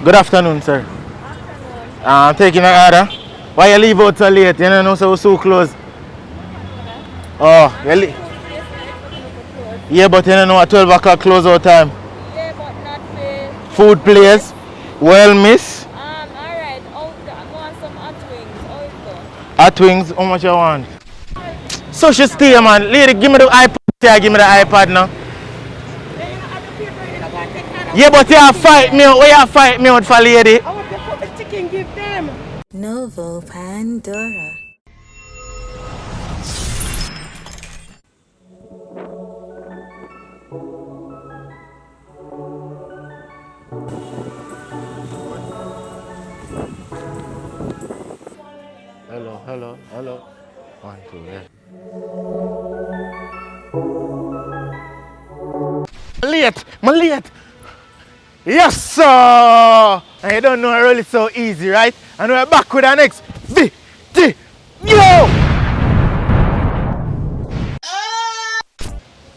Good afternoon, sir. Afternoon. I'm taking an order. Why you leave out so late? You know, so we're so close. Oh, I'm you a leave. food place, so it's for people close. Yeah, but you know at 12 o'clock close out time. Yeah, but not for Food customer place. guests. Well, miss. Alright. I want some hot wings. How it go? Hot wings, how much you want? So she stay, man. Lady, give me the iPad. Yeah, give me the iPad now. Yeah, you know, other people, you know, go and take kind of Yeah, food but you for have chicken fight me there. out. Where you fight me out for lady? I want to put the chicken, give them. Novo Pandora. Hello, hello, hello. 1, 2, yeah. I'm late. Yes, sir. And you don't know it really so easy, right? And we're back with our next VT. Yo!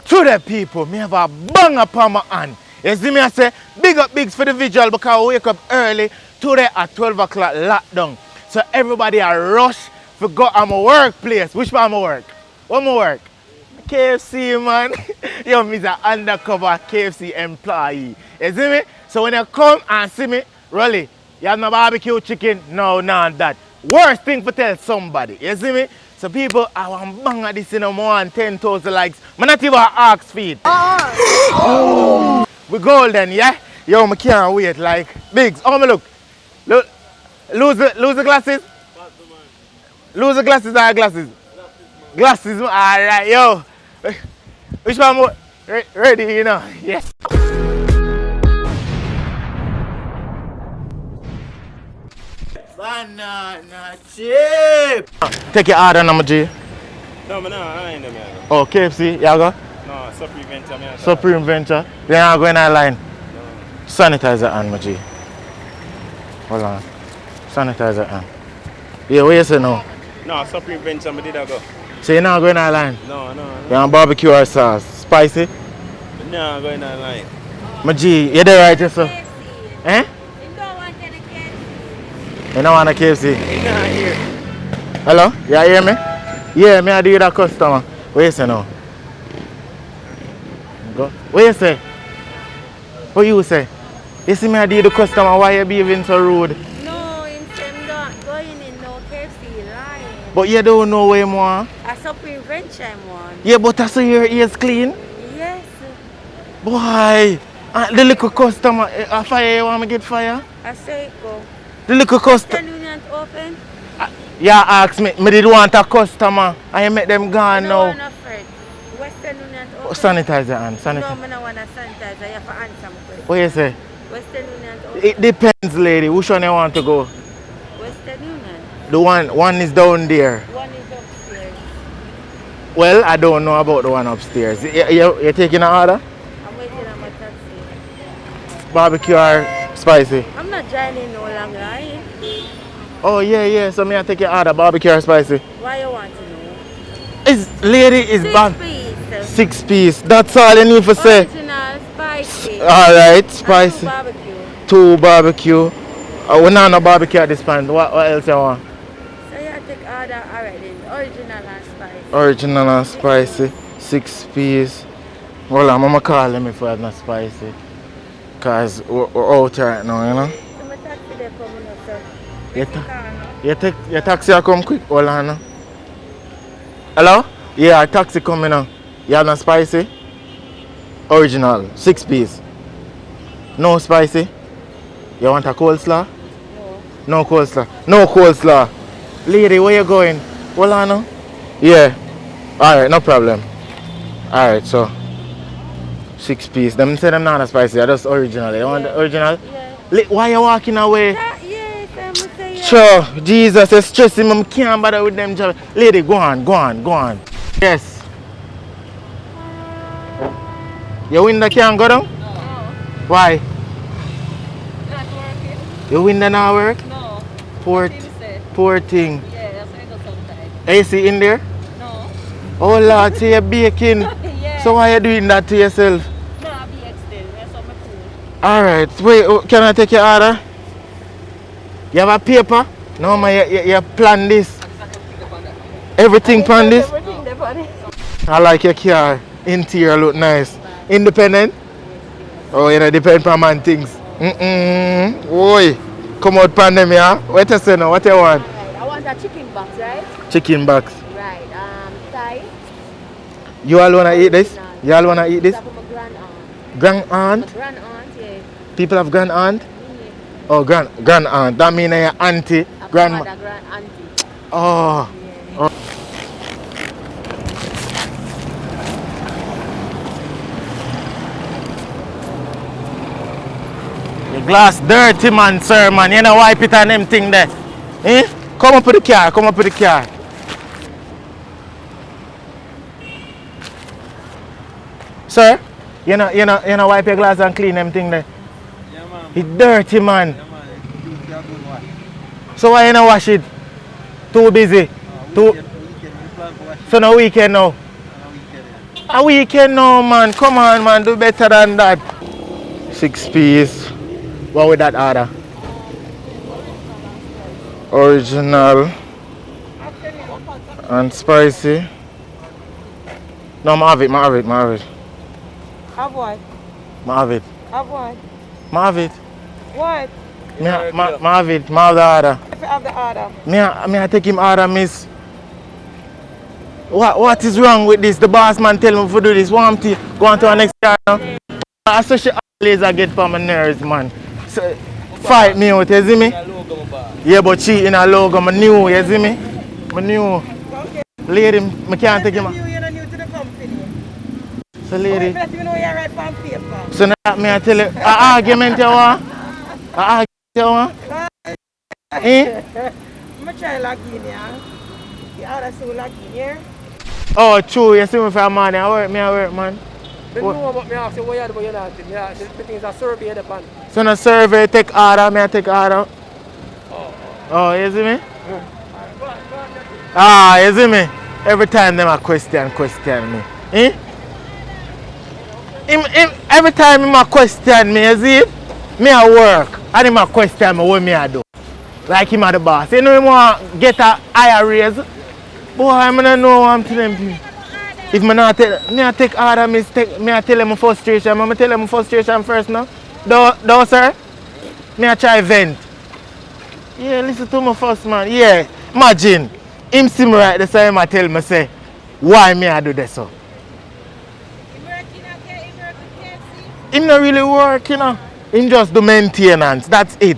To the people, me have a bang upon my hand. You see me, I say, big up bigs for the visual because I wake up early today at 12 o'clock lockdown. So everybody a rush for go at my workplace. Which one my work? What my work? KFC, man. Yo, me's an undercover KFC employee. You see me? So when you come and see me, really, you have no barbecue chicken? No, none that. Worst thing to tell somebody. You see me? So people, I want bang at this in a more than 10,000 likes. Man, not even ask feed. We golden, yeah? Yo, I can't wait. Like, bigs. Oh, me look. Look. Lose the glasses? Lose the glasses or glasses? Glasses, alright, yo. Which one more? Ready, you know? Yeah. Banana chip. Take your order, number G. No, man, no, I ain't them yet. Oh, KFC, you go? No, Supreme Venture, man. Supreme Venture. Then I'm going online. Sanitizer on, my G. Hold on. Sanitizer on. Yeah, where you say now? No, Supreme Venture, I did I go. So you're not going online? No. You want barbecue or sauce? Spicy? No, I'm going online. My G, you there right, yourself? Eh? You don't want any KFC. You don't want a KFC? Nah, here. Hello? You hear me? Yeah, me I deal with a customer. What you say now? Go. What you say? What you say? You see me I deal with the customer, why you behaving so rude? No, him not going in no KFC lying. But you don't know where you want. A Supreme Venture I'm one. Yeah, but I see your ears clean. Yes. Boy, the little customer, a fire, you want me to get fire? I say it go. The little customer, Western Union open. you ask me did want a customer, and you make them gone No now. one afraid. Western Union open. Sanitizer and No, sanitizer. I don't want a sanitizer. You have to answer my question. What you say? Western Union open. It depends, lady. Which one you want to go? Western Union. The one is down there. One is upstairs. Well, I don't know about the one upstairs. You taking an order? I'm waiting on my taxi. Barbecue or spicy? I'm not joining no long line. Oh yeah. So me I take your order, barbecue or spicy? Why you want to know? Lady is bad. 6 piece. 6 piece. That's all you need to say. Original spicy. Alright, And spicy. 2 barbecue. 2 barbecue. We not no barbecue at this point. What else you want? So you take order already. Original and spicy. Original and spicy. 6 piece. Hold on, I'm call him if it's not spicy. Cause we're out right now, you know. So my taxi they coming up, sir. You, Take the car now. you take your taxi will come quick. Hold on now. Hello? Yeah, a taxi coming now. You have no spicy? Original, 6 piece. No spicy? You want a coleslaw? No. No coleslaw. No coleslaw. Lady, where you going? Hold on now. Yeah. Alright, no problem. Alright, so 6 piece. Them say them not a spicy, they're just original. You want the original? Yeah. Why you walking away? Yes, I'm say yes. Sure, Jesus, you're stressing me. I can't bother with them job. Lady, go on. Yes. Your window can't go down? No. Why? Not working? Your window not work? No. Poor, Nothing to say. poor thing. Yeah, that's why I go sometimes. AC in there? No. Oh Lord, so you're baking. Yeah. So why are you doing that to yourself? No, I'll be extended. That's on my food. Alright, wait, can I take your order? You have a paper? No, man, you plan this. Everything plan this? Everything there for this. I like your car. Interior look nice. Independent? Oh, you know, depend on man things. Oi, come out pan them, yeah? What you say now? What you want? Right. I want a chicken box, right? Chicken box. Right. Thai. You all wanna eat this? You all wanna eat this? That's for my grand aunt. Grand aunt? My grand aunt, yeah. People have grand aunt? Yeah. Oh, grand aunt. That means your auntie, grandma. Grand auntie. Oh. Yeah. Oh. The glass dirty, man, sir, man. You know, wipe it on them thing there. Eh? Come up with the car. Come up with the car. Sir, you know, wipe your glass and clean them thing there. Yeah, man. It's dirty, man. Yeah, man. You have good wash. So why you not wash it? Too busy. Too. Weekend, we plan for wash. So no weekend now. On a weekend, yeah. A weekend now, man. Come on, man. Do better than that. 6 piece. What with that order? Original and spicy. No, I have it. Have what? I have it. Have what? I have it. What? I have it. I have the order. If you have the order. I take him order, miss. What is wrong with this? The boss man tell me to do this. Want to go on to our next car now? I say she always get for my nerves, man. So, fight me out, you see me? Yeah, but she in a logo, I new, you see me? I new. Lady, I can't take him. You're not new to the company. So lady. But you know you're right on paper. So now me I tell you, an argument you want? An argument you want? Eh? I'm trying to log in here. The order so log in here. Oh, true, you see me for a man, I work, man. I know about me ask you what you do, but you're not. The things are survey the pan. So no survey, take order, I take order. Oh, you see me? You see me? Every time them a question me. Eh? Every time him a question me, you see? Me a work, and him a question me what me a do. Like him a the boss. You know him want get a higher raise? Boy, I don't know what I'm telling people. If I take order, me tell them my frustration. I tell them my frustration first now. Do sir? Me I try vent. Yeah, listen to me first, man. Yeah, imagine. Him see me right the same I tell me say, why me I do this so? Him not really work, you know. Him just do maintenance. That's it.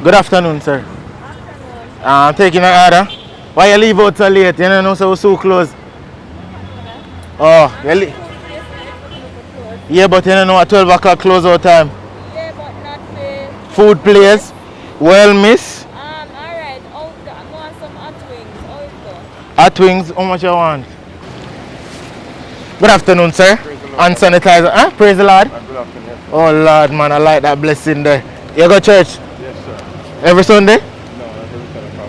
Good afternoon, sir. I'm taking an order. Why you leave out so late? You know, so we're so close. Oh, you yeah, but you know, at 12 o'clock close out time. Yeah, but not fair. Food place. Well, miss. Alright. I want some hot wings. How it go? Hot wings, how much you want? Good afternoon, sir. And sanitizer. Huh? Praise the Lord. Good afternoon. Oh, Lord, man, I like that blessing there. You go to church? Yes, sir. Every Sunday? No, not every time I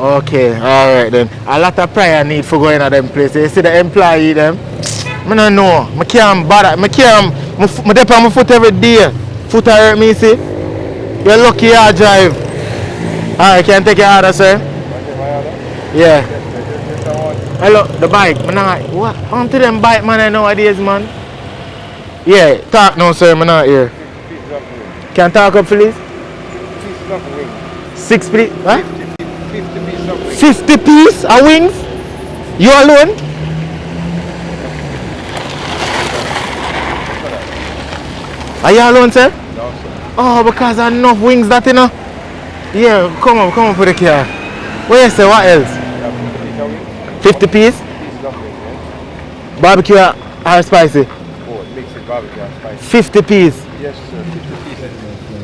Okay, alright then. A lot of prayer need for going to them places. You see the employee them? I don't know. I can't bother. I dip on my foot every day. Foot hurt me, see? You're lucky you drive. Alright, can I take your order, sir? Yeah. Hello, the bike. What? On to them bike man nowadays, man. Yeah, talk now, sir. I'm not here. Can I talk up, please? 6 please. Huh? 50 piece of wings? You alone? Are you alone, sir? No, sir. Oh, because I have enough wings that you know. Yeah, come on for the car. Where you say what else? 50 piece? Barbecue or spicy? Oh, mix it barbecue and spicy. 50 piece. Yes, sir. 50 pieces.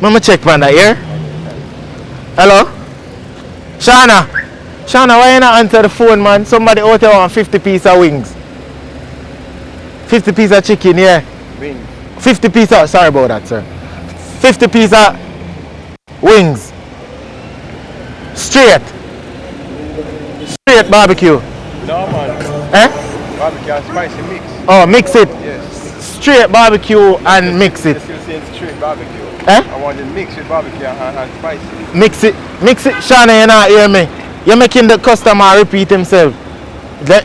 Mama check man that here. Hello? Shana, why you not answer the phone, man? Somebody out there want 50 piece of wings. 50 piece of chicken, yeah. Wings. 50 piece of, sorry about that, sir. 50 piece of wings. Straight barbecue. No, man. Eh? Barbecue and spicy mix. Oh, mix it. Yes. straight barbecue and mix it. You're still saying straight barbecue. Eh? I want it mixed with barbecue and spicy. Mix it. Shana, you not hear me. You're making the customer repeat himself.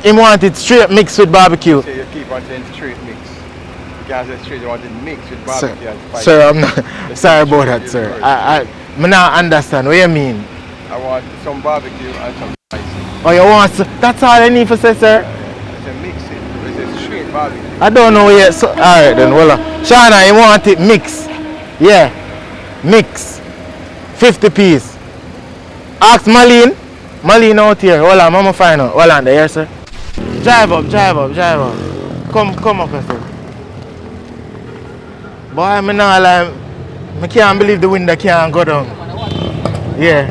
He want it straight mixed with barbecue. So you keep on saying straight mix. You can't say straight, you want it mixed with barbecue and spicy. Sir, I'm not sorry about that, sir. I not understand what you mean. I want some barbecue and some spicy. Oh, you want that's all I need for say, sir. I say mix it. It's a straight barbecue. I don't know yet. So, alright then, voila. Shana, you want it mix? Yeah. Mix. 50 piece. Ask Marlene. Marlene out here. Hold on, Mama find out. Hold on there, sir. Drive up. Come up, sir. Boy, I can't believe the window can't go down. Yeah.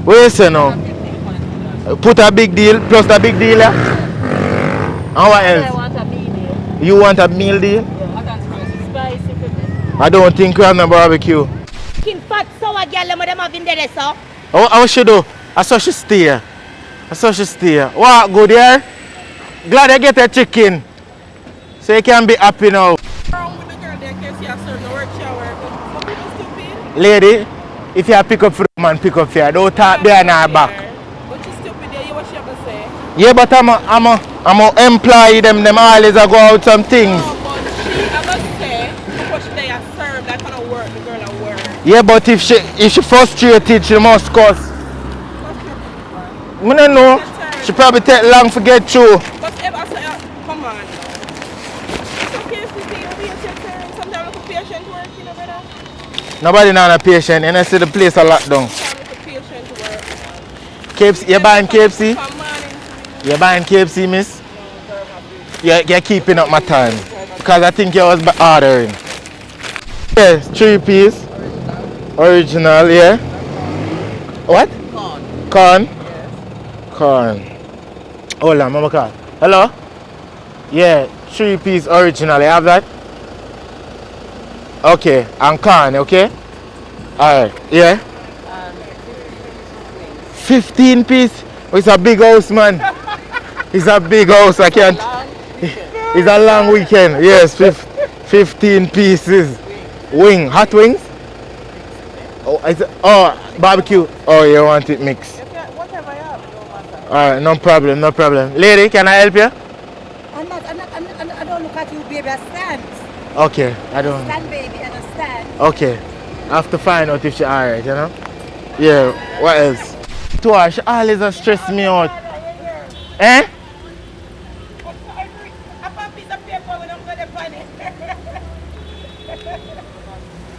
What you say now? Put a big deal plus the big deal, yeah? And what else? I want a meal deal. You want a meal deal? Spicy for me. I don't think we have no barbecue. King fat sour girl, them have in there, so. How she do? I saw she stay. What, good here? Glad I get a chicken. So you can be happy now. Wrong with the girl there, KFC has served no work shower. Some people stupid. Lady, if you pick up for the man, pick up for her. Don't talk behind her back. But you stupid there, you what she have to say? Yeah, but I'm a employee them always a go out some things. No, but she, I must say, what she there served, that kind of work, the girl at work. Yeah, but if she frustrated, she must cuss. I don't know. She probably take long to get through. But if I say, come on. It's okay if you be over here take turn. Sometimes look patient work, you know, brother. Nobody not a patient, and I see the place a lot down. Sometimes look patient work. KFC, you buying KFC? Come on. You buying KFC, miss? You're keeping up my time. Because I think you was ordering. Yes, 3 piece. Original, yeah. What? Corn. Corn. Hold on, Mama Car. Hello? Yeah, 3 piece original. You have that? Okay, and corn, okay? Alright, yeah? 15 piece? Oh, it's a big house, man. It's a big house, I can't. It's a long weekend. Yes, 15 pieces. Wing, hot wings? Oh, barbecue. Oh, you want it mixed. Whatever you have, no matter. Alright, no problem. Lady, can I help you? I don't look at you, baby. I stand. Okay, I don't. Stand, baby. I understand. Okay, I have to find out if she alright, you know? Yeah, what else? To her, she always has stress me out. Eh?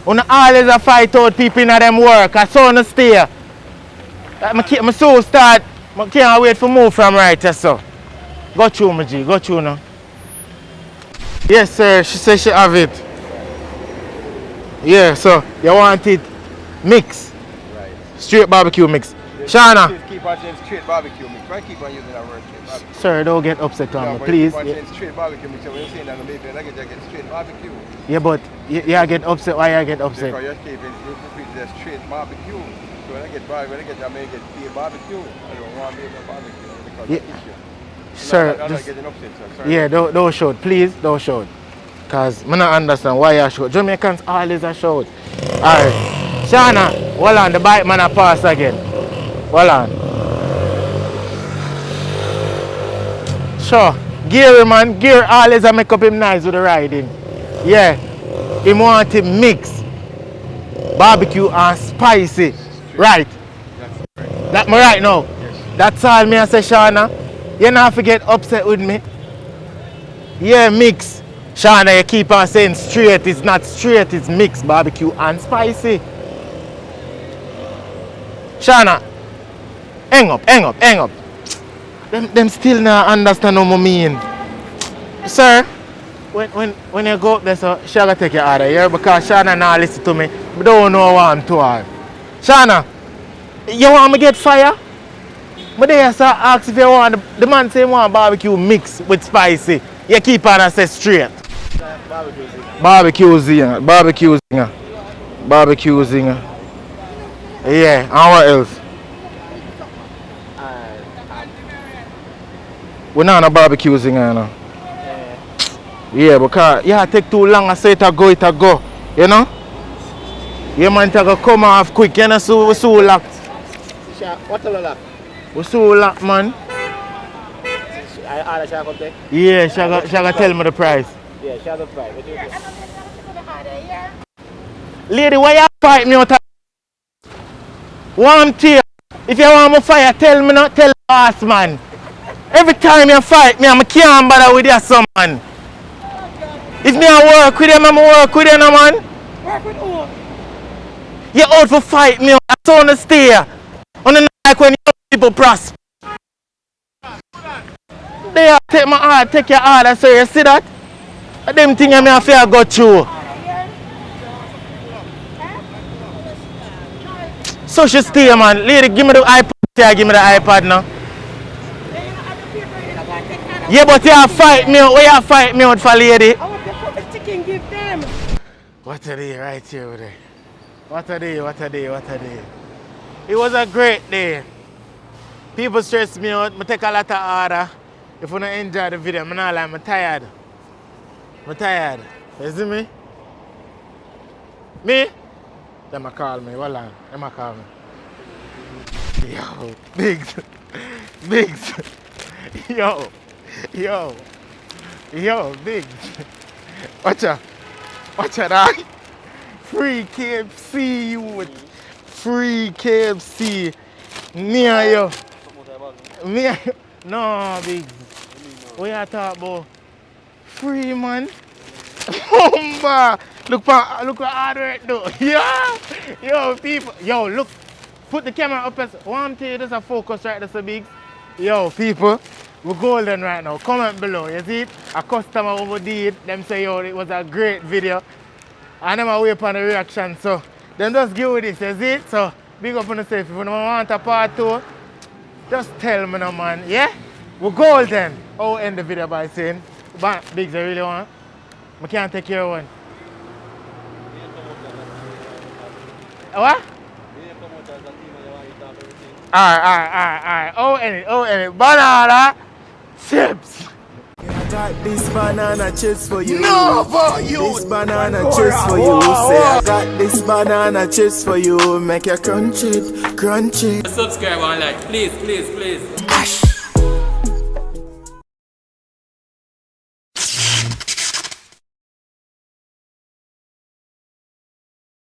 Una always a fight out people in them work. I saw no stay. My soul start. I can't wait for move from right here, so. Go through, my G. Go through now. Yes, sir. She said she have it. Yeah, so you want it mix. Right. Straight barbecue mix. Shana. Keep on saying straight barbecue mix. Why keep on using that word straight barbecue? Sir, don't get upset on me, but please. Keep on saying straight barbecue mix. So when you're saying that, maybe I get straight barbecue. Yeah, but you get upset. Why you get upset? Because you're keeping the straight barbecue. So when I get Jamaica, get barbecue. I don't want to make a barbecue because Yeah. I teach you. Sir, I'm not just, getting upset, sir. Sorry. yeah, don't shout. Please, don't shout. Because I don't understand why you shout. Jamaicans always a shout. Alright. Shana, hold on. The bike man a pass again. Hold on. Sure. Gary, man. Gary always a make up him nice with the riding. Yeah. He want him mix. Barbecue and spicy. Right. That me right now. Yes. That's all me I say, Shana. You not forget upset with me. Yeah, mix. Shana, you keep on saying straight. It's not straight, it's mixed barbecue and spicy. Shana, hang up. Them still not understand what I mean. Sir, when you go up there, so she gotta take you out of here because Shana not listen to me. I don't know what I'm to her. Shana, you want me to get fire? But they ask if you want the man say want barbecue mix with spicy. You keep on and say straight. Barbecue zinger. Yeah, and what else? We're not on a barbecue zinger now. Yeah, because yeah, take too long I say it a go, you know? Yeah man, it a go come off quick, you know, so we so locked. What a lot? We so locked, man. I order Shaq up there? Yeah, she gonna tell me the price. Yeah, Shaq the price. What you think? Lady, why you fight me out of one tear? If you want me fire, tell me not tell the boss, man. Every time you fight me, I can't bother with you, some man. If me I work with you, I work with you, no, man. Work with who? You out for fight me, I saw the stay. On the like when young people prosper. They take my heart, take your order, so you see that? Them things I have to go through. So she stay, man. Lady, give me the iPad. Give me the iPad now. Yeah, but you have fight me out. Where you fight me out for, lady? I want the proper chicken, give them. What a day right here with it. What a day, what a day, what a day. It was a great day. People stress me out. I take a lot of order. If you don't enjoy the video, I'm not like, I'm tired. I'm tired. You see me? Me? Them call me. Hold on. Them call me. Yo, Biggs. Biggs. Yo. Biggs. Watch out. Watch out, dog. Free KFC, you. Free KFC. Me and you. Me and you. No, Biggs. What you talk about? Free, man. Look what hard work do. Yeah. Yo, people. Yo, look. Put the camera up as one thing. There's a focus right there, so Biggs. Yo, people. We're golden right now. Comment below. You see it? A customer overdid. Them say, yo, it was a great video. And them are wait on the reaction. So, them just give with this. You see it? So, big up on yourself. If you don't want a part 2, just tell me now, man. Yeah? We're golden. I'll end the video by saying, but Biggs, I really want. I can't take care of one. What? Alright. Oh, and banana chips. I got this banana chips for you. No, for you. This banana chips for you. Say I got this banana chips for you. Make you crunch it. Subscribe and like, please. Ash.